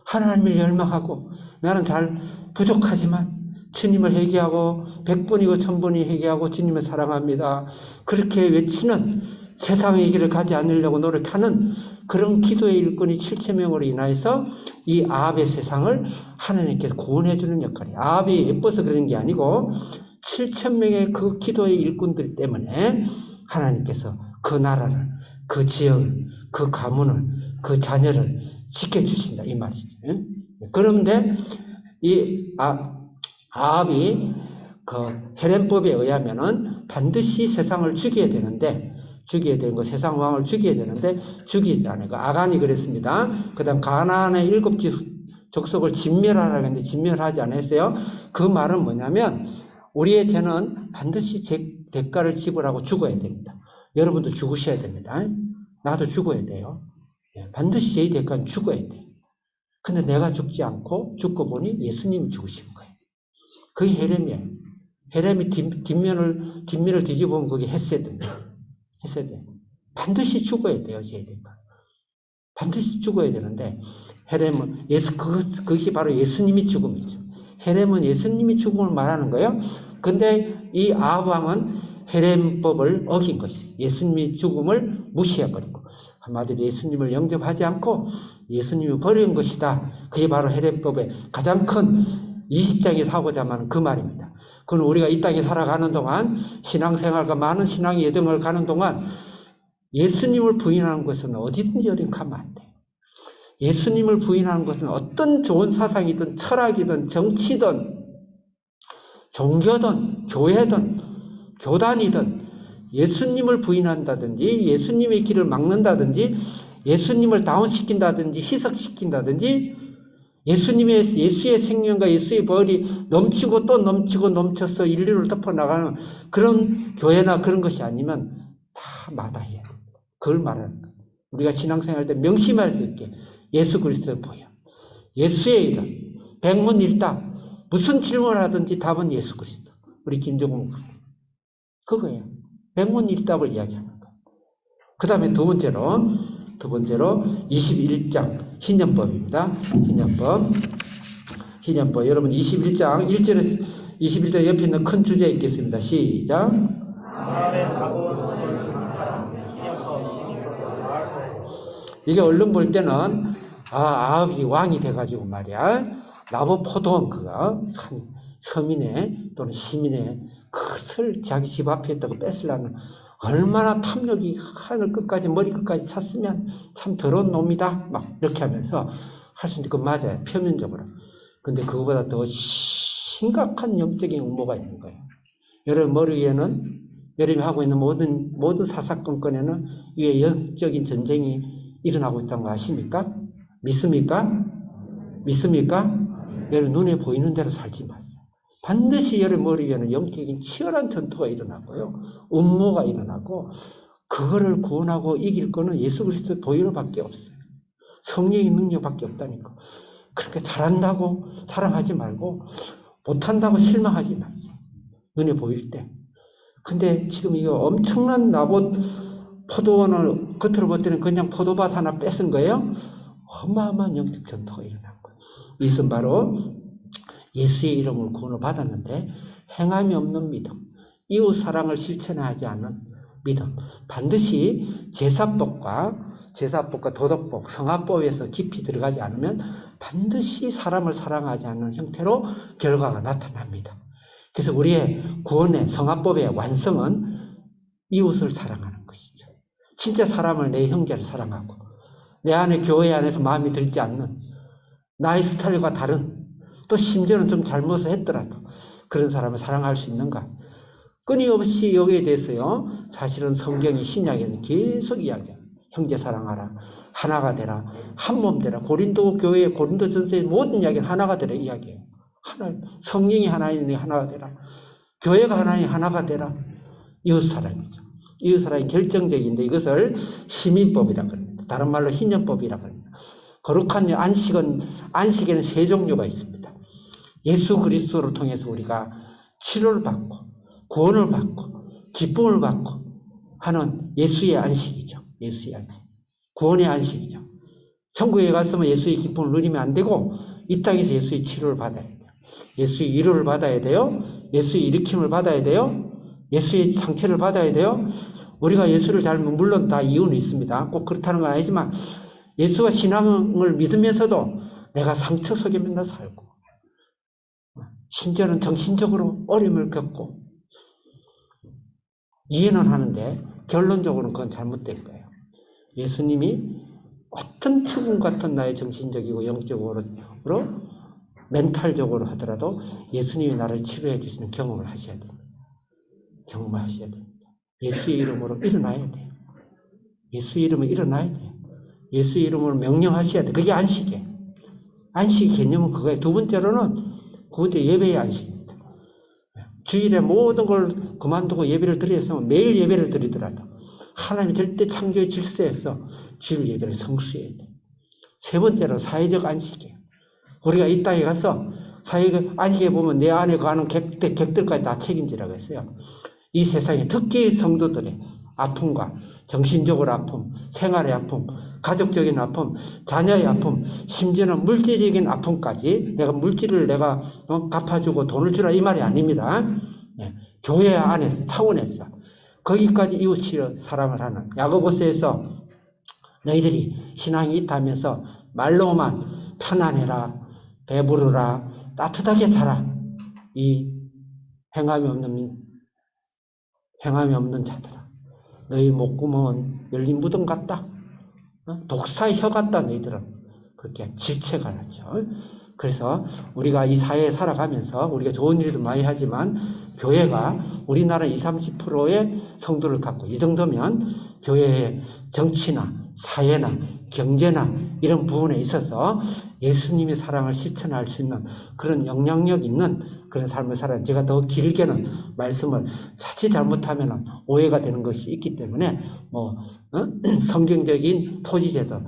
하나님을 열망하고 나는 잘 부족하지만 주님을 회개하고 100번이고 1000번이 회개하고 주님을 사랑합니다. 그렇게 외치는 세상의 길을 가지 않으려고 노력하는 그런 기도의 일꾼이 7,000명으로 인하여서 이 아합의 세상을 하나님께서 구원해 주는 역할이에요. 아합이 예뻐서 그런 게 아니고 7,000명의 그 기도의 일꾼들 때문에 하나님께서 그 나라를, 그 지역을, 그 가문을, 그 자녀를 지켜주신다 이 말이죠. 그런데 이 아합이 그 헤렘법에 의하면은 반드시 세상을 죽여야 되는 거, 세상 왕을 죽여야 되는데 죽이지 않아요. 아간이 그랬습니다. 그 다음 가나안의 7지 족속을 진멸하라고 했는데 진멸하지 않았어요. 그 말은 뭐냐면 우리의 죄는 반드시 대가를 지불하고 죽어야 됩니다. 여러분도 죽으셔야 됩니다. 나도 죽어야 돼요. 반드시 죄의 대가는 죽어야 돼요. 근데 내가 죽지 않고 죽고 보니 예수님이 죽으신 거예요. 그게 헤렘이에요. 헤렘이 뒷면을 뒤집어보면 그게 헤세드입니다. 헤세드. 반드시 죽어야 돼요, 죄의 대가. 반드시 죽어야 되는데 헤렘은 그것이 바로 예수님이 죽음이죠. 헤렘은 예수님이 죽음을 말하는 거예요. 근데 이 아합 왕은 헤렘법을 어긴 것이 예수님이 죽음을 무시해버리고 한마디로 예수님을 영접하지 않고 예수님을 버린 것이다. 그게 바로 헤렘법의 가장 큰 20장에서 하고자 하는 그 말입니다. 그건 우리가 이 땅에 살아가는 동안 신앙생활과 많은 신앙의 여정을 가는 동안 예수님을 부인하는 것은 어디든지 어림가면 안 돼요. 예수님을 부인하는 것은 어떤 좋은 사상이든 철학이든 정치든 종교든 교회든 교단이든 예수님을 부인한다든지 예수님의 길을 막는다든지 예수님을 다운시킨다든지 희석시킨다든지 예수의 생명과 예수의 벌이 넘치고 또 넘치고 넘쳐서 인류를 덮어나가는 그런 교회나 그런 것이 아니면 다 마다해요. 그걸 말하는 거예요. 우리가 신앙생활 때 명심할 수 있게 예수 그리스도를 보여. 예수의 이름, 백문일답, 무슨 질문을 하든지 답은 예수 그리스도. 우리 김종국 목사님. 그거예요. 백문일답을 이야기하는 거예요. 그 다음에 두 번째로 21장 희년법입니다. 희년법. 여러분 21장 1절에 21장 옆에 있는 큰 주제 읽겠습니다. 시작. 이게 얼른 볼 때는 아합이 왕이 돼가지고 말이야 나무 포도원 그거 한 서민의 또는 시민의 그것을 자기 집 앞에 있다고 뺏으려는 얼마나 탐욕이 하늘 끝까지 머리 끝까지 찼으면 참 더러운 놈이다 막 이렇게 하면서 할 수 있는 거 맞아요 표면적으로. 근데 그거보다 더 심각한 영적인 음모가 있는 거예요. 여러분 머리 위에는 여러분이 하고 있는 모든 사사건건에는 이게 영적인 전쟁이 일어나고 있다는 거 아십니까? 믿습니까? 믿습니까? 여러분 눈에 보이는 대로 살지 마세요. 반드시 여러분 머리 위에는 영적인 치열한 전투가 일어나고요. 음모가 일어나고 그거를 구원하고 이길 거는 예수 그리스도의 보혈밖에 없어요. 성령의 능력밖에 없다니까. 그렇게 잘한다고 자랑하지 말고 못한다고 실망하지 마세요. 눈에 보일 때. 근데 지금 이거 엄청난 나봇 포도원을 겉으로 볼 때는 그냥 포도밭 하나 뺏은 거예요. 어마어마한 영적 전투가 일어난 거예요. 이것은 바로 예수의 이름으로 구원을 받았는데 행함이 없는 믿음, 이웃 사랑을 실천하지 않는 믿음, 반드시 제사법과 도덕법, 성화법에서 깊이 들어가지 않으면 반드시 사람을 사랑하지 않는 형태로 결과가 나타납니다. 그래서 우리의 구원의 성화법의 완성은 이웃을 사랑하는 것이죠. 진짜 사람을 내 형제를 사랑하고 내 안에 교회 안에서 마음이 들지 않는 나의 스타일과 다른 또 심지어는 좀 잘못을 했더라도 그런 사람을 사랑할 수 있는가? 끊임없이 여기에 대해서요. 사실은 성경이 신약에는 계속 이야기해요. 형제 사랑하라. 하나가 되라. 한 몸 되라. 고린도 교회, 고린도 전서의 모든 이야기는 하나가 되라 이야기해요. 성령이 하나이니 하나가 되라. 교회가 하나니 하나가 되라. 이웃사랑이죠. 이웃사랑이 결정적인데 이것을 시민법이라고 합니다. 다른 말로 희년법이라고 합니다. 거룩한 안식에는 세 종류가 있습니다. 예수 그리스도를 통해서 우리가 치료를 받고 구원을 받고 기쁨을 받고 하는 예수의 안식이죠. 예수의 안식. 구원의 안식이죠. 천국에 갔으면 예수의 기쁨을 누리면 안 되고 이 땅에서 예수의 치료를 받아야 돼요. 예수의 위로를 받아야 돼요. 예수의 일으킴을 받아야 돼요. 예수의 상처를 받아야 돼요. 우리가 예수를 잘 물론 다 이유는 있습니다. 꼭 그렇다는 건 아니지만 예수와 신앙을 믿으면서도 내가 상처 속에 맨날 살고 심지어는 정신적으로 어려움을 겪고 이해는 하는데 결론적으로는 그건 잘못된 거예요. 예수님이 어떤 죽음 같은 나의 정신적이고 영적으로 멘탈적으로 하더라도 예수님이 나를 치료해 주시는 경험을 하셔야 됩니다. 경험을 하셔야 됩니다. 예수의 이름으로 일어나야 돼요. 예수의 이름으로 일어나야 돼요. 예수의 이름으로 명령하셔야 돼요. 그게 안식이에요. 안식의 개념은 그거예요. 두 번째로는 예배의 안식입니다. 주일에 모든 걸 그만두고 예배를 드렸으면 매일 예배를 드리더라도 하나님이 절대 창조의 질서에서 주일 예배를 성수해야 돼요. 세 번째로 사회적 안식이에요. 우리가 이 땅에 가서 사회적 안식에 보면 내 안에 가는 객들까지 다 책임지라고 했어요. 이 세상에 특히 성도들의 아픔과 정신적으로 아픔, 생활의 아픔, 가족적인 아픔, 자녀의 아픔, 심지어는 물질적인 아픔까지 내가 물질을 갚아주고 돈을 주라 이 말이 아닙니다. 교회 안에서 차원에서 거기까지 이웃을 사랑을 하는 야고보서에서 너희들이 신앙이 있다면서 말로만 편안해라, 배부르라, 따뜻하게 자라. 이 행함이 없는 자들아. 너희 목구멍은 열린 무덤 같다. 독사의 혀 같다. 너희들은. 그렇게 질책을 하죠. 그래서 우리가 이 사회에 살아가면서 우리가 좋은 일도 많이 하지만 교회가 우리나라 20, 30%의 성도를 갖고 이 정도면 교회의 정치나 사회나 경제나 이런 부분에 있어서 예수님의 사랑을 실천할 수 있는 그런 영향력 있는 그런 삶을 살아야 제가 더 길게는 말씀을 자칫 잘못하면 오해가 되는 것이 있기 때문에 성경적인 토지제도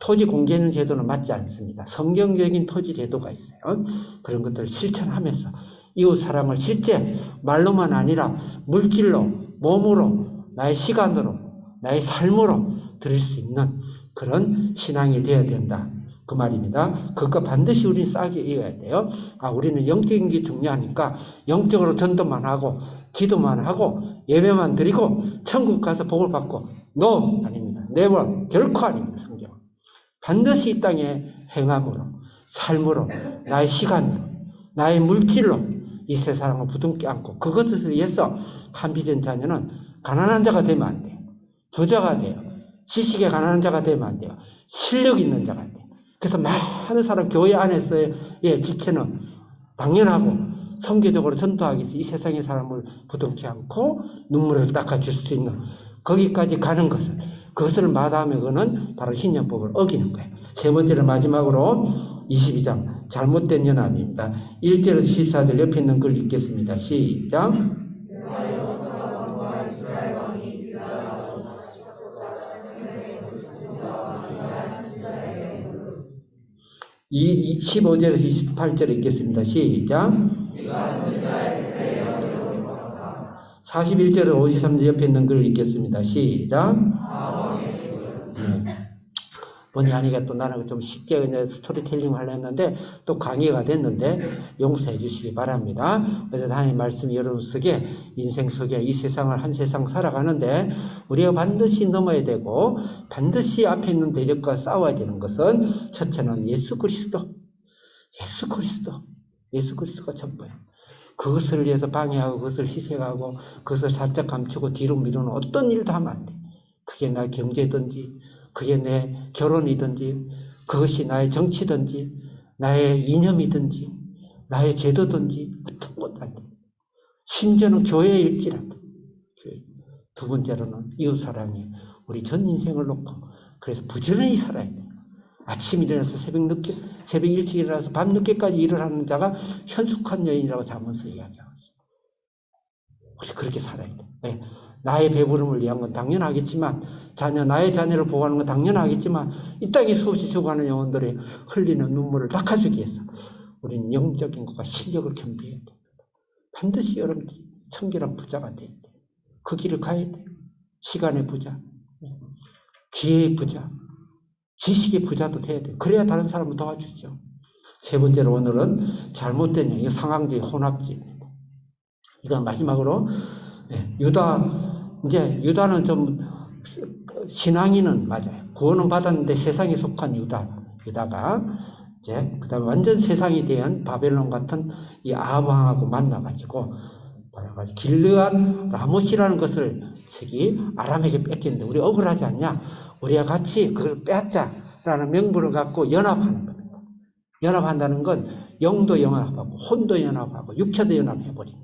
토지 공개하는 제도는 맞지 않습니다. 성경적인 토지 제도가 있어요. 그런 것들을 실천하면서 이웃 사랑을 실제 말로만 아니라 물질로, 몸으로, 나의 시간으로, 나의 삶으로 드릴 수 있는 그런 신앙이 되어야 된다. 그 말입니다. 그거 반드시 우리는 싸게 이어야 돼요. 우리는 영적인 게 중요하니까 영적으로 전도만 하고 기도만 하고 예배만 드리고 천국 가서 복을 받고 아닙니다. never, 결코 아닙니다. 성경은. 반드시 이 땅에 행함으로, 삶으로, 나의 시간으로, 나의 물질로 이 세상을 부둥켜 안고 그것을 위해서 한비전 자녀는 가난한 자가 되면 안 돼요. 부자가 돼요. 지식에 가난한 자가 되면 안 돼요. 실력 있는 자가 돼요. 그래서 많은 사람 교회 안에서의 지체는 당연하고 성교적으로 전도하기 위해서 이 세상의 사람을 부둥켜 안고 눈물을 닦아줄 수 있는 거기까지 가는 그것을 마다하면 그거는 바로 신약법을 어기는 거예요. 세 번째로 마지막으로 22장 잘못된 연합입니다. 1절에서 14절 옆에 있는 글 읽겠습니다. 시작. 이 15절에서 28절 읽겠습니다. 시작. 41절에서 53절 옆에 있는 글 읽겠습니다. 시작. 본의 아니게 또 나는 좀 쉽게 그냥 스토리텔링 하려 했는데 또 강의가 됐는데 용서해 주시기 바랍니다. 그래서 하나님 말씀이 여러분 속에 인생 속에 이 세상을 한 세상 살아가는데 우리가 반드시 넘어야 되고 반드시 앞에 있는 대적과 싸워야 되는 것은 첫째는 예수 그리스도가 전부예요. 그것을 위해서 방해하고 그것을 희생하고 그것을 살짝 감추고 뒤로 미루는 어떤 일도 하면 안 돼. 그게 나의 경제든지 그게 내 결혼이든지 그것이 나의 정치든지 나의 이념이든지 나의 제도든지 어떤 것도 안 돼. 심지어는 교회일지라도. 두 번째로는 이웃사랑이 우리 전 인생을 놓고 그래서 부지런히 살아야 돼. 아침 일어나서 새벽 일찍 일어나서 밤 늦게까지 일을 하는 자가 현숙한 여인이라고 잠언서 이야기하고 있어요. 우리 그렇게 살아야 돼. 네. 나의 배부름을 위한 건 당연하겠지만 나의 자녀를 보호하는 건 당연하겠지만 이 땅에 수없이 죽어가는 영혼들의 흘리는 눈물을 닦아주기 위해서 우리는 영적인 것과 실력을 겸비해야 돼. 반드시 여러분들이 청결한 부자가 돼야 돼. 그 길을 가야 돼. 시간의 부자, 기회의 부자, 지식의 부자도 돼야 돼. 그래야 다른 사람을 도와주죠. 세 번째로 오늘은 잘못된 이 상황주의, 혼합주의입니다. 이건 마지막으로 유다는 좀 신앙인은 맞아요. 구원은 받았는데 세상에 속한 유다가 이제 그다음에 완전 세상에 대한 바벨론 같은 이 아합 왕하고 만나가지고 길르앗 라못이라는 것을 아람에게 뺏겼는데 우리 억울하지 않냐? 우리가 같이 그걸 빼앗자라는 명분을 갖고 연합하는 겁니다. 연합한다는 건 영도 연합하고 혼도 연합하고 육체도 연합해버리는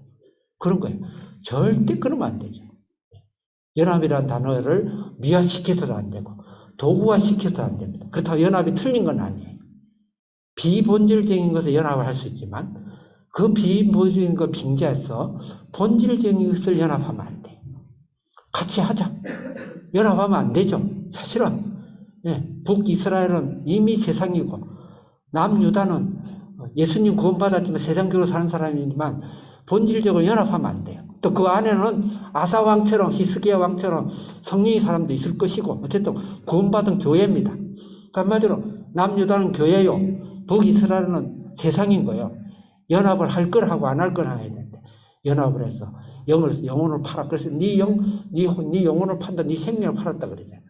그런 거예요. 절대 그러면 안 되죠. 연합이라는 단어를 미화시켜서도 안 되고 도구화시켜서도 안 됩니다. 그렇다고 연합이 틀린 건 아니에요. 비본질적인 것을 연합을 할 수 있지만 그 비본질적인 걸 빙자해서 본질적인 것을 연합하면 안 돼요. 같이 하자. 연합하면 안 되죠. 사실은 북이스라엘은 이미 세상이고 남유다는 예수님 구원받았지만 세상적으로 사는 사람이지만 본질적으로 연합하면 안 돼요. 또 그 안에는 아사 왕처럼 히스기야 왕처럼 성령의 사람도 있을 것이고 어쨌든 구원받은 교회입니다. 그러니까 한마디로 남유다는 교회요. 북이스라엘은 세상인 거예요. 연합을 할 걸 하고 안 할 걸 해야 되는데 연합을 해서 영혼을 팔아. 그래서 네 영혼을 판다. 네 생명을 팔았다 그러잖아요.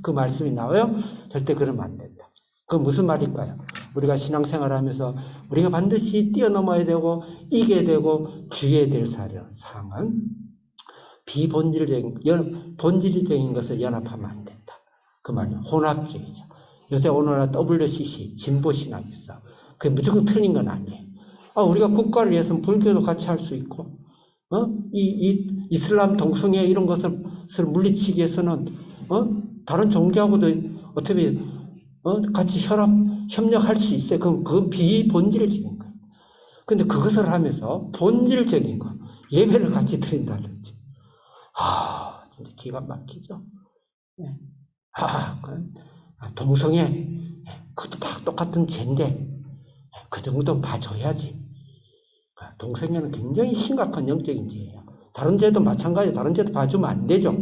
그 말씀이 나와요. 절대 그러면 안 된다. 그건 무슨 말일까요? 우리가 신앙생활하면서 우리가 반드시 뛰어넘어야 되고 이겨야 되고 주의해야 될 사항은 본질적인 것을 연합하면 안 된다. 그 말이에요. 혼합주의죠. 요새 오늘날 WCC 진보신학이 있어. 그게 무조건 틀린 건 아니에요. 우리가 국가를 위해서는 불교도 같이 할 수 있고 이슬람 동성애 이런 것을 물리치기 위해서는 다른 종교하고도 어떻게 같이 협력할 수 있어요. 그건 비본질적인 거예요. 근데 그것을 하면서 본질적인 거, 예배를 같이 드린다든지. 진짜 기가 막히죠. 동성애, 그것도 다 똑같은 죄인데, 그 정도는 봐줘야지. 동성애는 굉장히 심각한 영적인 죄예요. 다른 죄도 마찬가지예요. 다른 죄도 봐주면 안 되죠.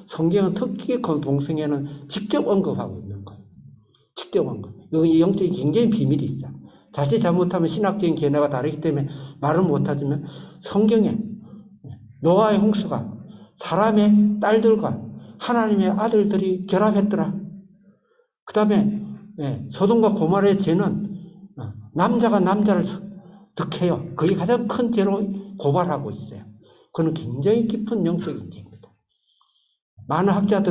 성경은 특히 동성애는 직접 언급하고 있는 거예요. 직접 언급. 이 영적인 굉장히 비밀이 있어요. 자칫 잘못하면 신학적인 견해가 다르기 때문에 말을 못하지만 성경에 노아의 홍수가 사람의 딸들과 하나님의 아들들이 결합했더라. 그 다음에 소돔과 고모라의 죄는 남자가 남자를 득해요. 그게 가장 큰 죄로 고발하고 있어요. 그건 굉장히 깊은 영적인 죄입니다. 많은 학자,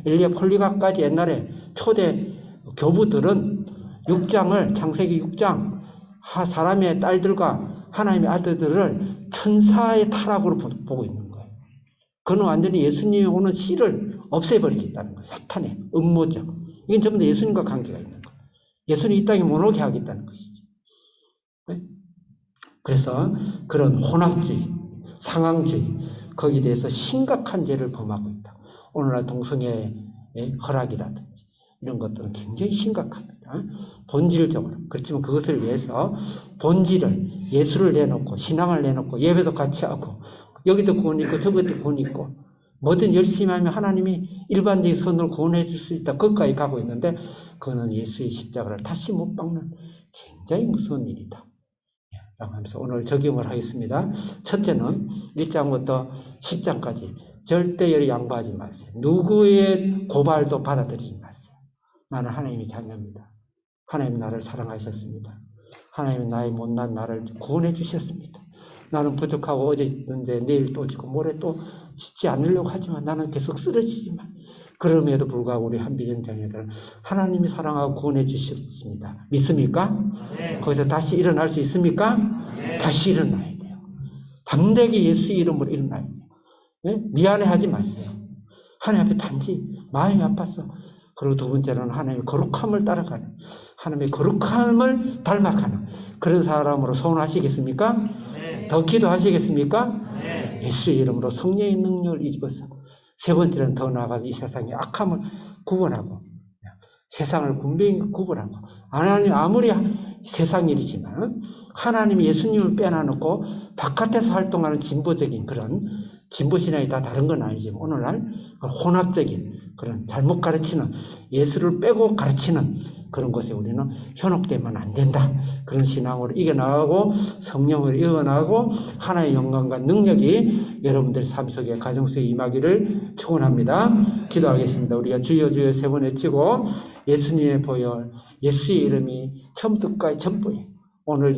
엘리야 폴리각까지 옛날에 초대 교부들은 6장을, 창세기 6장, 사람의 딸들과 하나님의 아들들을 천사의 타락으로 보고 있는 거예요. 그건 완전히 예수님이 오는 씨를 없애버리겠다는 거예요. 사탄의 음모죠. 이건 전부 다 예수님과 관계가 있는 거예요. 예수님 이 땅에 못 오게 하겠다는 것이죠. 그래서 그런 혼합주의, 상황주의, 거기에 대해서 심각한 죄를 범하고 있다. 오늘날 동성애의 허락이라든지 이런 것들은 굉장히 심각합니다. 본질적으로. 그렇지만 그것을 위해서 본질을, 예수를 내놓고 신앙을 내놓고 예배도 같이 하고 여기도 구원 있고 저기도 구원 있고 뭐든 열심히 하면 하나님이 일반적인 선을 구원해 줄 수 있다. 거기까지 가고 있는데 그거는 예수의 십자가를 다시 못 박는 굉장히 무서운 일이다. 라고 하면서 오늘 적용을 하겠습니다. 첫째는 1장부터 10장까지 절대 양보하지 마세요. 누구의 고발도 받아들이지 마세요. 나는 하나님의 자녀입니다. 하나님 나를 사랑하셨습니다. 하나님은 나의 못난 나를 구원해 주셨습니다. 나는 부족하고 어제 있는데 내일 또 지고 모레 또 짓지 않으려고 하지만 나는 계속 쓰러지지만 그럼에도 불구하고 우리 한비전 자녀들 하나님이 사랑하고 구원해 주셨습니다. 믿습니까? 네. 거기서 다시 일어날 수 있습니까? 네. 다시 일어나야 돼요. 담대하게 예수 이름으로 일어나야 돼요. 네? 미안해하지 마세요. 하나님 앞에 단지 마음이 아팠어. 그리고 두 번째로는 하나님의 거룩함을 따라가는, 하나님의 거룩함을 닮아가는 그런 사람으로 소원하시겠습니까? 네. 더 기도하시겠습니까? 네. 예수의 이름으로 성령의 능력을 입어서 세 번째는 더 나아가서 이 세상의 악함을 구원하고 세상을 분명히 구분하고 하나님 아무리 세상 일이지만 하나님이 예수님을 빼놔놓고 바깥에서 활동하는 진보적인 그런 진보신앙이 다 다른 건 아니지만 오늘날 혼합적인 그런 잘못 가르치는 예수를 빼고 가르치는 그런 것에 우리는 현혹되면 안 된다. 그런 신앙으로 이겨나가고 성령으로 이겨나가고 하나의 영광과 능력이 여러분들 삶 속에 가정 속에 임하기를 축원합니다. 기도하겠습니다. 우리가 주여 주여 세 번 외치고 예수님의 보혈, 예수의 이름이 처음부터 끝까지 전부예요. 오늘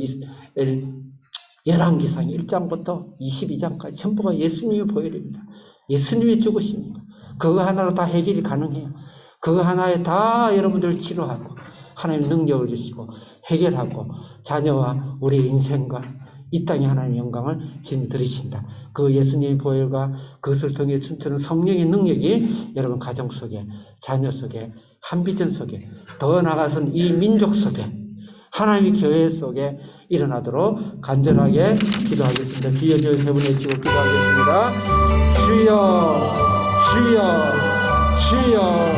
열왕기상 1장부터 22장까지 전부가 예수님의 보혈입니다. 예수님의 죽으십니다. 그거 하나로 다 해결이 가능해요. 그거 하나에 다 여러분들을 치료하고 하나님 능력을 주시고 해결하고 자녀와 우리의 인생과 이 땅에 하나님의 영광을 지금 드리신다. 그 예수님의 보혈과 그것을 통해 춤추는 성령의 능력이 여러분 가정 속에, 자녀 속에, 한비전 속에, 더 나아가서는 이 민족 속에, 하나님의 교회 속에 일어나도록 간절하게 기도하겠습니다. 주여 주여 세 번 외치고 기도하겠습니다. 주여 주여 주여